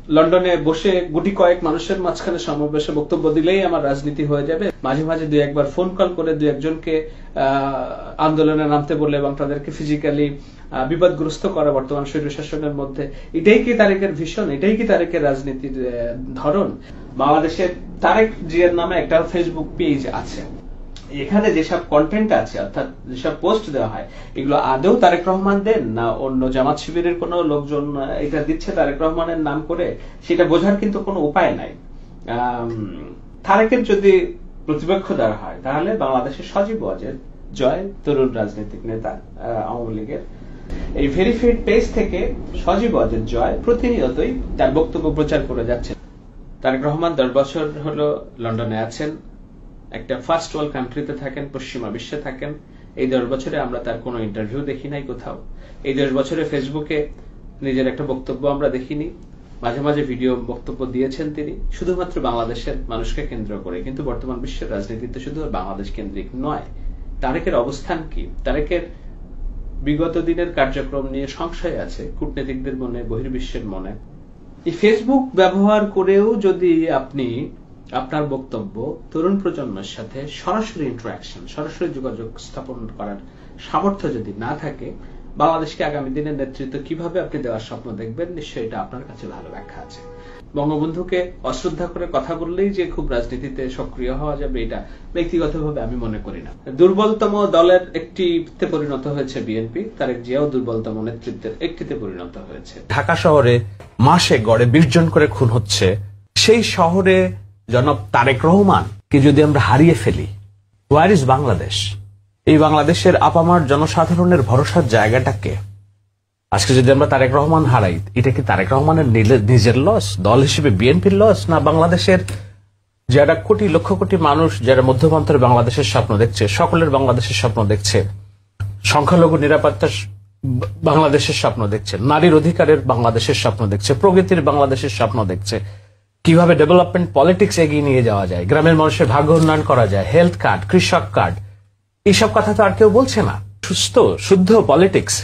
লন্ডনে বসে গুটি কয়েক মানুষের মাঝখানে সমাবেশে বক্তব্য দিলেই আমার রাজনীতি হয়ে যাবে, মাঝে মাঝে দুই একবার ফোন কল করে দুই একজনকে আন্দোলনে নামতে বলে এবং তাদেরকে ফিজিক্যালি বিপদগ্রস্ত করা বর্তমান স্বৈরশাসনের মধ্যে, এটাই কি তারেকের ভিশন? এটাই কি তারেকের রাজনীতির ধরন? বাংলাদেশের তারেক জিয়ার নামে একটা ফেসবুক পেজ আছে, এখানে যেসব কন্টেন্ট আছে অর্থাৎ যেসব পোস্ট দেওয়া হয় এগুলো আদৌ তারেক রহমান দেন না অন্য জামাত শিবিরের কোন লোকজন এটা দিচ্ছে তারেক রহমানের নাম করে, সেটা বোঝার কিন্তু কোনো উপায় নাই। তারেকের যদি প্রতিপক্ষ দেওয়া হয় তাহলে বাংলাদেশের সজীব ওয়াজেদ জয়, তরুণ রাজনৈতিক নেতা আওয়ামী লীগের, এই ভেরিফাইড পেজ থেকে সজীব ওয়াজেদ জয় প্রতিনিয়তই তার বক্তব্য প্রচার করে যাচ্ছে। তারেক রহমান 10 বছর হলো লন্ডনে আছেন, একটা ফার্স্ট ওয়ার্ল্ড কান্ট্রিতে থাকেন, পশ্চিমা বিশ্বে থাকেন। এই 10 বছরে আমরা তার কোনো ইন্টারভিউ দেখি নাই কোথাও। এই 10 বছরে ফেসবুকে নিজের একটা বক্তব্য আমরা দেখিনি। মাঝে মাঝে ভিডিও বক্তব্য দিয়েছেন তিনি, শুধুমাত্র বাংলাদেশের মানুষকে কেন্দ্র করে। কিন্তু বর্তমান বিশ্বের রাজনীতিতে শুধু বাংলাদেশ কেন্দ্রিক নয়। তারেকের অবস্থান কি? তারেকের বিগত দিনের কার্যক্রম নিয়ে সংশয় আছে কূটনীতিকদের মনে, বহির্বিশ্বের মনে। এই ফেসবুক ব্যবহার করেও যদি আপনি আপনার বক্তব্য তরুণ প্রজন্মের সাথে সরাসরি ইন্টারাকশন, সরাসরি যোগাযোগ স্থাপন করার সামর্থ্য যদি না থাকে, বাংলাদেশকে আগামী দিনের নেতৃত্ব কিভাবে আপনি দেওয়ার স্বপ্ন দেখবেন, নিশ্চয়ই এটা আপনার কাছে ভালো ব্যাখ্যা আছে। বঙ্গবন্ধুকে অশ্রদ্ধা করে কথা বললেই যে খুব রাজনীতিতে সক্রিয় হওয়া যাবে, এটা ব্যক্তিগতভাবে আমি মনে করি না। দুর্বলতম দলের একটিতে পরিণত হয়েছে বিএনপি, তারেক জিয়াও দুর্বলতম নেতৃত্বের একটিতে পরিণত হয়েছে। ঢাকা শহরে মাসে গড়ে 20 জন করে খুন হচ্ছে, সেই শহরে জনাব তারেক রহমানকে যদি আমরা হারিয়ে ফেলি, হোয়ার ইজ বাংলাদেশ? এই বাংলাদেশের আপামার জনসাধারণের ভরসার জায়গাটাকে আজকে যদি আমরা তারেক রহমান হারাই, এটা কি তারেক রহমানের নিজের লস, দল হিসেবে বিএনপির লস, না বাংলাদেশের যারা কোটি লক্ষ কোটি মানুষ যারা মধ্যপ্রান্তের বাংলাদেশের স্বপ্ন দেখছে, সকলের বাংলাদেশের স্বপ্ন দেখছে, সংখ্যালঘু নিরাপত্তার বাংলাদেশের স্বপ্ন দেখছে, নারীর অধিকারের বাংলাদেশের স্বপ্ন দেখছে, প্রগতির বাংলাদেশের স্বপ্ন দেখছে, কিভাবে ডেভেলপমেন্ট পলিটিক্স এগিয়ে নিয়ে যাওয়া যায়, গ্রামের মানুষের ভাগ্য উন্নয়ন করা যায়, হেলথ কার্ড, কৃষক কার্ড, এইসব কথা তো আর কেউ বলছে না। সুস্থ শুদ্ধ পলিটিক্স